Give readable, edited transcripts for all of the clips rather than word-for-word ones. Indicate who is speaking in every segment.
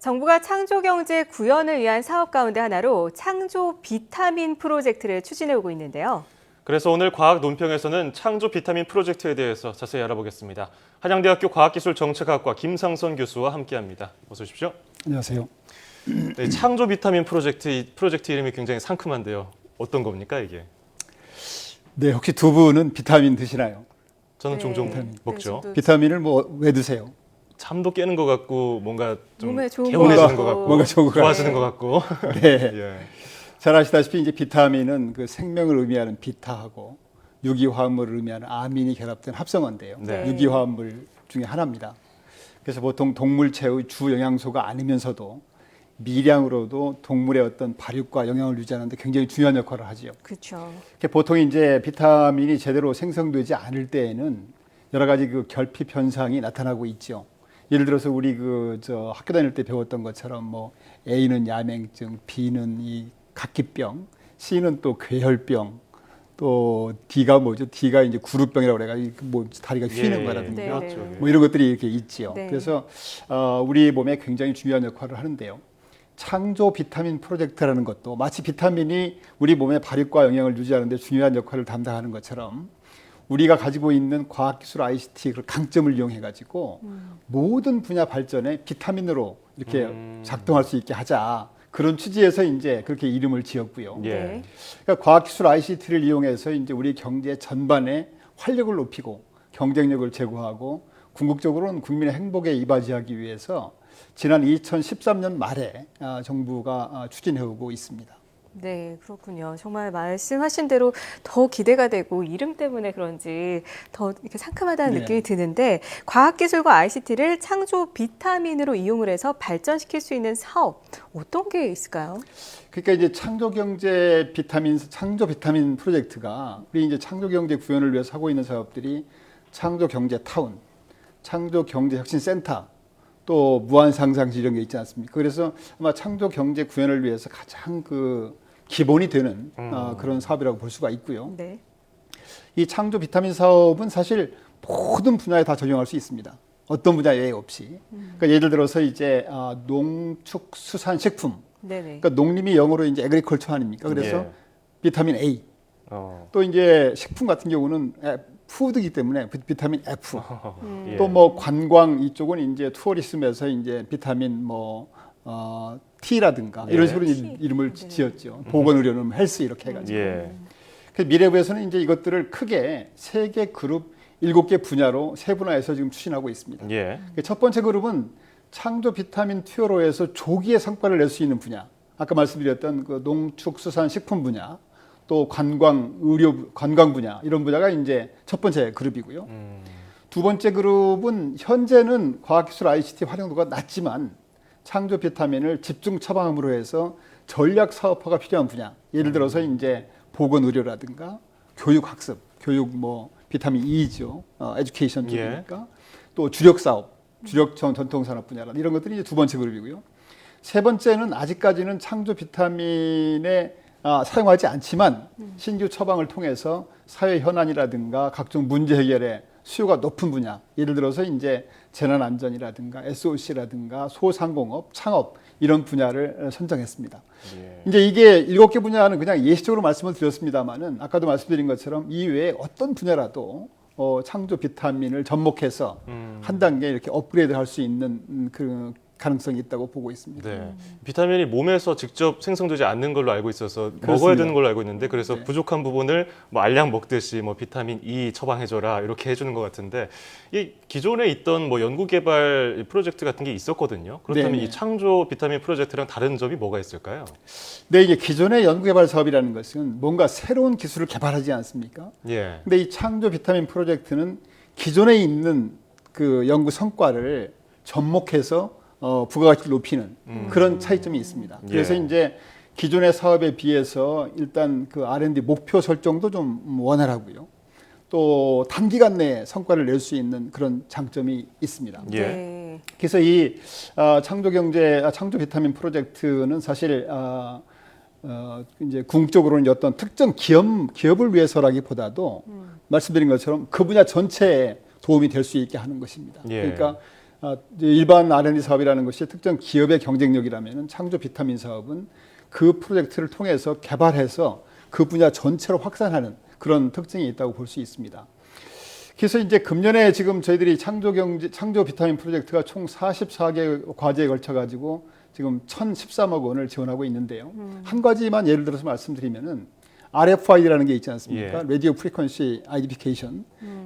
Speaker 1: 정부가 창조경제 구현을 위한 사업 가운데 하나로 창조 비타민 프로젝트를 추진해 오고 있는데요.
Speaker 2: 그래서 오늘 과학 논평에서는 창조 비타민 프로젝트에 대해서 자세히 알아보겠습니다. 한양대학교 과학기술정책학과 김상선 교수와 함께합니다. 어서 오십시오.
Speaker 3: 안녕하세요.
Speaker 2: 네, 창조 비타민 프로젝트 이름이 굉장히 상큼한데요. 어떤 겁니까 이게?
Speaker 3: 네, 혹시 두 분은 비타민 드시나요?
Speaker 2: 저는
Speaker 1: 네,
Speaker 2: 종종
Speaker 1: 네,
Speaker 2: 먹죠.
Speaker 1: 저도
Speaker 3: 비타민을 뭐 왜 드세요?
Speaker 2: 잠도 깨는 것 같고 뭔가 좀
Speaker 1: 몸에 좋은
Speaker 2: 개운해지는
Speaker 1: 것
Speaker 2: 것 같고
Speaker 3: 뭔가 좋은 것
Speaker 2: 좋아지는
Speaker 1: 같아요.
Speaker 2: 것 같고.
Speaker 3: 네.
Speaker 2: 예.
Speaker 3: 잘 아시다시피 이제 비타민은 그 생명을 의미하는 비타하고 유기화합물을 의미하는 아민이 결합된 합성어인데요.
Speaker 2: 네.
Speaker 3: 유기화합물 중에 하나입니다. 그래서 보통 동물체의 주 영양소가 아니면서도 미량으로도 동물의 어떤 발육과 영양을 유지하는 데 굉장히 중요한 역할을 하지요.
Speaker 1: 그렇죠.
Speaker 3: 보통 이제 비타민이 제대로 생성되지 않을 때에는 여러 가지 그 결핍 현상이 나타나고 있죠. 예를 들어서 우리 학교 다닐 때 배웠던 것처럼 뭐 A는 야맹증, B는 이 각기병, C는 또 괴혈병, 또 D가 뭐죠? D가 이제 구루병이라고 그래가지고 뭐 다리가 휘는 거라든가
Speaker 1: 네,
Speaker 2: 그렇죠.
Speaker 1: 네.
Speaker 3: 뭐 이런 것들이 이렇게 있지요.
Speaker 1: 네.
Speaker 3: 그래서 우리 몸에 굉장히 중요한 역할을 하는데요. 창조 비타민 프로젝트라는 것도 마치 비타민이 우리 몸의 발육과 영양을 유지하는 데 중요한 역할을 담당하는 것처럼 우리가 가지고 있는 과학기술 ICT 그 강점을 이용해 가지고 모든 분야 발전에 비타민으로 이렇게 작동할 수 있게 하자. 그런 취지에서 이제 그렇게 이름을 지었고요.
Speaker 2: 예.
Speaker 1: 네.
Speaker 3: 그러니까 과학기술 ICT를 이용해서 이제 우리 경제 전반에 활력을 높이고 경쟁력을 제고하고 궁극적으로는 국민의 행복에 이바지하기 위해서 지난 2013년 말에 정부가 추진해오고 있습니다.
Speaker 1: 네, 그렇군요. 정말 말씀하신 대로 더 기대가 되고 이름 때문에 그런지 더 이렇게 상큼하다는
Speaker 3: 네.
Speaker 1: 느낌이 드는데 과학기술과 ICT를 창조 비타민으로 이용을 해서 발전시킬 수 있는 사업 어떤 게 있을까요?
Speaker 3: 그러니까 이제 창조 비타민 프로젝트가 우리 이제 창조 경제 구현을 위해서 하고 있는 사업들이 창조 경제 타운, 창조 경제 혁신 센터, 또 무한 상상시 이런 게 있지 않습니까? 그래서 아마 창조 경제 구현을 위해서 가장 그 기본이 되는 그런 사업이라고 볼 수가 있고요.
Speaker 1: 네.
Speaker 3: 이 창조 비타민 사업은 사실 모든 분야에 다 적용할 수 있습니다. 어떤 분야 예외 없이. 그러니까 예를 들어서 이제 농축수산식품.
Speaker 1: 네네.
Speaker 3: 그러니까 농림이 영어로 이제 애그리컬처 아닙니까? 그래서
Speaker 2: 예.
Speaker 3: 비타민 A. 또 이제 식품 같은 경우는 푸드이기 때문에 비타민 F.
Speaker 2: 예.
Speaker 3: 또 뭐 관광 이쪽은 이제 투어리즘에서 이제 비타민 T라든가 이런
Speaker 2: 예.
Speaker 3: 식으로
Speaker 1: T.
Speaker 3: 이름을
Speaker 1: 네.
Speaker 3: 지었죠. 보건의료는 헬스 이렇게 해가지고.
Speaker 2: 예.
Speaker 3: 그래서 미래부에서는 이제 이것들을 크게 3개 그룹 7개 분야로 세분화해서 지금 추진하고 있습니다.
Speaker 2: 예.
Speaker 3: 첫 번째 그룹은 창조 비타민 투여로 해서 조기에 성과를 낼 수 있는 분야. 아까 말씀드렸던 그 농축수산식품 분야, 또 관광, 의료, 관광 분야 이런 분야가 이제 첫 번째 그룹이고요. 두 번째 그룹은 현재는 과학기술 ICT 활용도가 낮지만 창조 비타민을 집중 처방함으로 해서 전략 사업화가 필요한 분야. 예를 들어서 이제 보건의료라든가 교육학습, 교육 뭐 비타민 E죠, 에듀케이션 쪽이니까 또 주력 사업, 주력 전통산업 분야라 이런 것들이 이제 두 번째 그룹이고요. 세 번째는 아직까지는 창조 비타민에 사용하지 않지만 신규 처방을 통해서 사회 현안이라든가 각종 문제 해결에 수요가 높은 분야. 예를 들어서 이제 재난안전이라든가 SOC라든가 소상공업, 창업 이런 분야를 선정했습니다.
Speaker 2: 예.
Speaker 3: 이제 이게 7개 분야는 그냥 예시적으로 말씀을 드렸습니다만은 아까도 말씀드린 것처럼 이 외에 어떤 분야라도 창조 비타민을 접목해서 한 단계 이렇게 업그레이드 할 수 있는 그 가능성이 있다고 보고 있습니다.
Speaker 2: 네. 비타민이 몸에서 직접 생성되지 않는 걸로 알고 있어서 먹어야
Speaker 3: 그렇습니다.
Speaker 2: 되는 걸로 알고 있는데 그래서
Speaker 3: 네.
Speaker 2: 부족한 부분을 뭐 알약 먹듯이 뭐 비타민 E 처방해줘라 이렇게 해주는 것 같은데 이 기존에 있던 뭐 연구개발 프로젝트 같은 게 있었거든요. 그렇다면
Speaker 3: 네네.
Speaker 2: 이 창조 비타민 프로젝트랑 다른 점이 뭐가 있을까요?
Speaker 3: 네, 이게 기존의 연구개발 사업이라는 것은 뭔가 새로운 기술을 개발하지 않습니까?
Speaker 2: 예.
Speaker 3: 근데 이 창조 비타민 프로젝트는 기존에 있는 그 연구 성과를 접목해서 부가가치를 높이는 그런 차이점이 있습니다. 그래서
Speaker 2: 예.
Speaker 3: 이제 기존의 사업에 비해서 일단 그 R&D 목표 설정도 좀 원활하고요. 또 단기간 내에 성과를 낼 수 있는 그런 장점이 있습니다.
Speaker 2: 예.
Speaker 1: 네.
Speaker 3: 그래서 이 창조 비타민 프로젝트는 사실 이제 궁극적으로는 어떤 특정 기업을 위해서라기보다도 말씀드린 것처럼 그 분야 전체에 도움이 될 수 있게 하는 것입니다.
Speaker 2: 예.
Speaker 3: 그러니까 일반 R&D 사업이라는 것이 특정 기업의 경쟁력이라면 창조 비타민 사업은 그 프로젝트를 통해서 개발해서 그 분야 전체로 확산하는 그런 특징이 있다고 볼 수 있습니다. 그래서 이제 금년에 지금 저희들이 창조 비타민 프로젝트가 총 44개 과제에 걸쳐 가지고 지금 1,013억 원을 지원하고 있는데요. 한 가지만 예를 들어서 말씀드리면은 RFID라는 게 있지 않습니까?
Speaker 2: 예.
Speaker 3: 라디오 프리퀀시 아이덴티피케이션.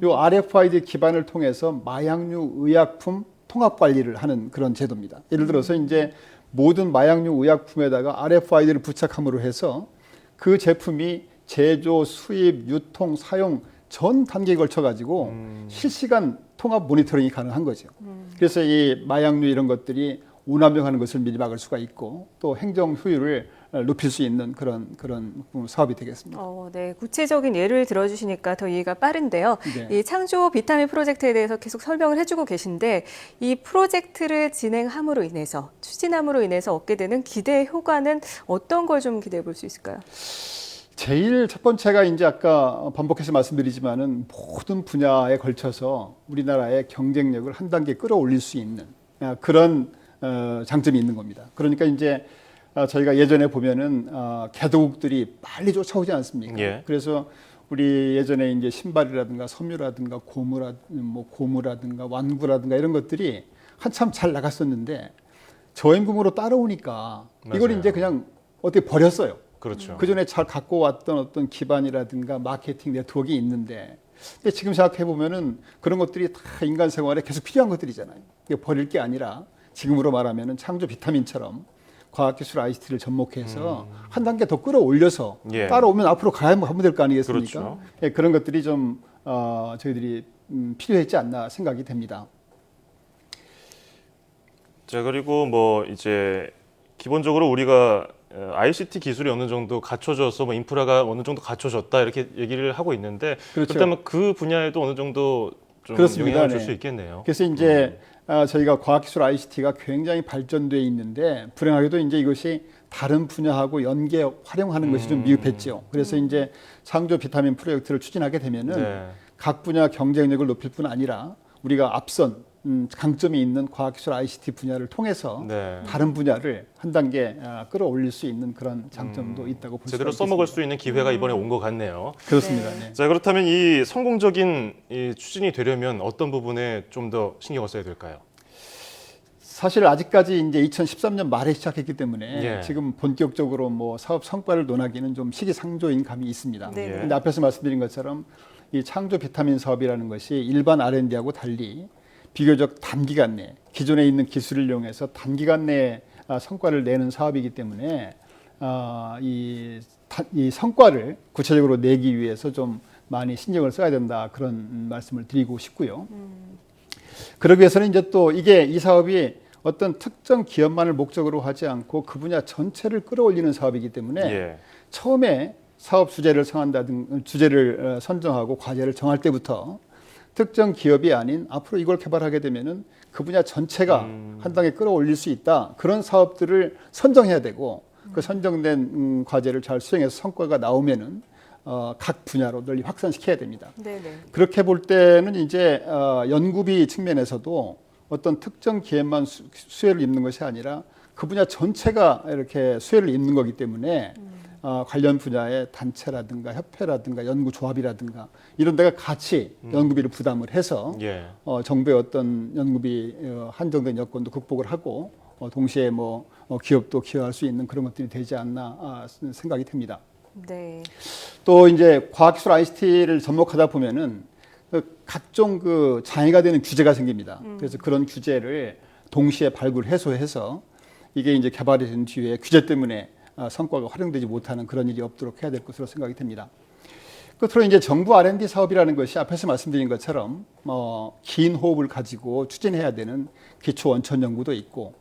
Speaker 3: 요 RFID 기반을 통해서 마약류 의약품 통합 관리를 하는 그런 제도입니다. 예를 들어서 이제 모든 마약류 의약품에다가 RFID를 부착함으로 해서 그 제품이 제조, 수입, 유통, 사용 전 단계에 걸쳐 가지고 실시간 통합 모니터링이 가능한 거죠. 그래서 이 마약류 이런 것들이 오남용하는 것을 미리 막을 수가 있고 또 행정 효율을 높일 수 있는 그런 사업이 되겠습니다.
Speaker 1: 네, 구체적인 예를 들어주시니까 더 이해가 빠른데요.
Speaker 3: 네.
Speaker 1: 이 창조 비타민 프로젝트에 대해서 계속 설명을 해주고 계신데 이 프로젝트를 진행함으로 인해서 추진함으로 인해서 얻게 되는 기대 효과는 어떤 걸 좀 기대해 볼 수 있을까요?
Speaker 3: 제일 첫 번째가 이제 아까 반복해서 말씀드리지만은 모든 분야에 걸쳐서 우리나라의 경쟁력을 한 단계 끌어올릴 수 있는 그런 장점이 있는 겁니다. 그러니까 이제 저희가 예전에 보면은 개도국들이 빨리 쫓아오지 않습니까?
Speaker 2: 예.
Speaker 3: 그래서 우리 예전에 이제 신발이라든가 섬유라든가 고무라든가 완구라든가 이런 것들이 한참 잘 나갔었는데 저임금으로 따라오니까 이걸
Speaker 2: 맞아요.
Speaker 3: 이제 그냥 어떻게 버렸어요.
Speaker 2: 그렇죠.
Speaker 3: 그 전에 잘 갖고 왔던 어떤 기반이라든가 마케팅 네트워크가 있는데 근데 지금 생각해 보면은 그런 것들이 다 인간 생활에 계속 필요한 것들이잖아요. 이게 버릴 게 아니라 지금으로 말하면은 창조 비타민처럼 과학기술 ICT를 접목해서 한 단계 더 끌어올려서
Speaker 2: 예.
Speaker 3: 따라오면 앞으로 가면 될 거 아니겠습니까?
Speaker 2: 그렇죠.
Speaker 3: 예, 그런 것들이 좀 저희들이 필요했지 않나 생각이 됩니다.
Speaker 2: 자, 그리고 뭐 이제 기본적으로 우리가 ICT 기술이 어느 정도 갖춰져서 뭐 인프라가 어느 정도 갖춰졌다 이렇게 얘기를 하고 있는데
Speaker 3: 그렇죠.
Speaker 2: 그렇다면 그 분야에도 어느 정도 좀
Speaker 3: 그렇습니다.
Speaker 2: 영향을 줄
Speaker 3: 네.
Speaker 2: 수 있겠네요.
Speaker 3: 그래서 이제 저희가 과학기술 ICT가 굉장히 발전돼 있는데 불행하게도 이제 이것이 다른 분야하고 연계 활용하는 것이 좀 미흡했죠. 그래서 이제 창조 비타민 프로젝트를 추진하게 되면은
Speaker 2: 네.
Speaker 3: 각 분야 경쟁력을 높일 뿐 아니라 우리가 앞선 강점이 있는 과학기술 ICT 분야를 통해서
Speaker 2: 네.
Speaker 3: 다른 분야를 한 단계 끌어올릴 수 있는 그런 장점도 있다고 볼 수가
Speaker 2: 제대로
Speaker 3: 있습니다.
Speaker 2: 써먹을 수 있는 기회가 이번에 온 것 같네요.
Speaker 3: 그렇습니다.
Speaker 1: 네.
Speaker 3: 네.
Speaker 2: 자, 그렇다면 이 성공적인 이 추진이 되려면 어떤 부분에 좀 더 신경을 써야 될까요?
Speaker 3: 사실 아직까지 이제 2013년 말에 시작했기 때문에
Speaker 2: 예.
Speaker 3: 지금 본격적으로 뭐 사업 성과를 논하기는 좀 시기상조인 감이 있습니다.
Speaker 1: 네.
Speaker 3: 근데 앞에서 말씀드린 것처럼 이 창조 비타민 사업이라는 것이 일반 R&D하고 달리 비교적 단기간 내에 기존에 있는 기술을 이용해서 단기간 내에 성과를 내는 사업이기 때문에 이 성과를 구체적으로 내기 위해서 좀 많이 신경을 써야 된다 그런 말씀을 드리고 싶고요. 그러기 위해서는 이제 또 이 사업이 어떤 특정 기업만을 목적으로 하지 않고 그 분야 전체를 끌어올리는 사업이기 때문에
Speaker 2: 예.
Speaker 3: 처음에 사업 주제를 선정하고 과제를 정할 때부터 특정 기업이 아닌 앞으로 이걸 개발하게 되면은 그 분야 전체가 한 단계 끌어올릴 수 있다. 그런 사업들을 선정해야 되고 그 선정된 과제를 잘 수행해서 성과가 나오면은 각 분야로 널리 확산시켜야 됩니다.
Speaker 1: 네네.
Speaker 3: 그렇게 볼 때는 이제 연구비 측면에서도 어떤 특정 기업만 수혜를 입는 것이 아니라 그 분야 전체가 이렇게 수혜를 입는 거기 때문에 관련 분야의 단체라든가 협회라든가 연구조합이라든가 이런 데가 같이 연구비를 부담을 해서
Speaker 2: 예.
Speaker 3: 정부의 어떤 연구비 한정된 여건도 극복을 하고 동시에 뭐 기업도 기여할 수 있는 그런 것들이 되지 않나 생각이 듭니다.
Speaker 1: 네.
Speaker 3: 또 이제 과학기술 ICT를 접목하다 보면은 각종 장애가 되는 규제가 생깁니다. 그래서 그런 규제를 동시에 발굴 해소해서 이게 이제 개발이 된 뒤에 규제 때문에 성과가 활용되지 못하는 그런 일이 없도록 해야 될 것으로 생각이 됩니다. 끝으로 이제 정부 R&D 사업이라는 것이 앞에서 말씀드린 것처럼 긴 호흡을 가지고 추진해야 되는 기초 원천 연구도 있고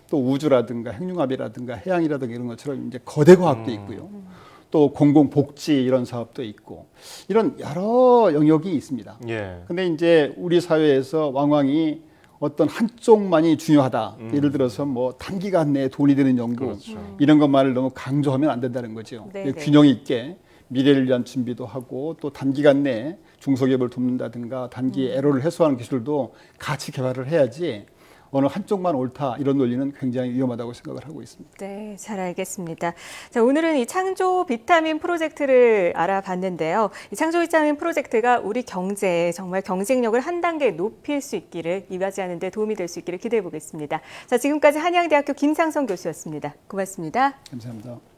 Speaker 3: 또 우주라든가 핵융합이라든가 해양이라든가 이런 것처럼 이제 거대 과학도 있고요. 또 공공복지 이런 사업도 있고 이런 여러 영역이 있습니다.
Speaker 2: 예.
Speaker 3: 근데 이제 우리 사회에서 왕왕이 어떤 한쪽만이 중요하다. 예를 들어서 뭐 단기간 내에 돈이 되는 연구
Speaker 2: 그렇죠.
Speaker 3: 이런 것만을 너무 강조하면 안 된다는 거죠.
Speaker 1: 네네.
Speaker 3: 균형 있게 미래를 위한 준비도 하고 또 단기간 내에 중소기업을 돕는다든가 단기 에러를 해소하는 기술도 같이 개발을 해야지 어느 한쪽만 옳다 이런 논리는 굉장히 위험하다고 생각을 하고 있습니다.
Speaker 1: 네, 잘 알겠습니다. 자, 오늘은 이 창조 비타민 프로젝트를 알아봤는데요. 이 창조 비타민 프로젝트가 우리 경제에 정말 경쟁력을 한 단계 높일 수 있기를, 이바지하는 데 도움이 될 수 있기를 기대해 보겠습니다. 자, 지금까지 한양대학교 김상성 교수였습니다. 고맙습니다.
Speaker 3: 감사합니다.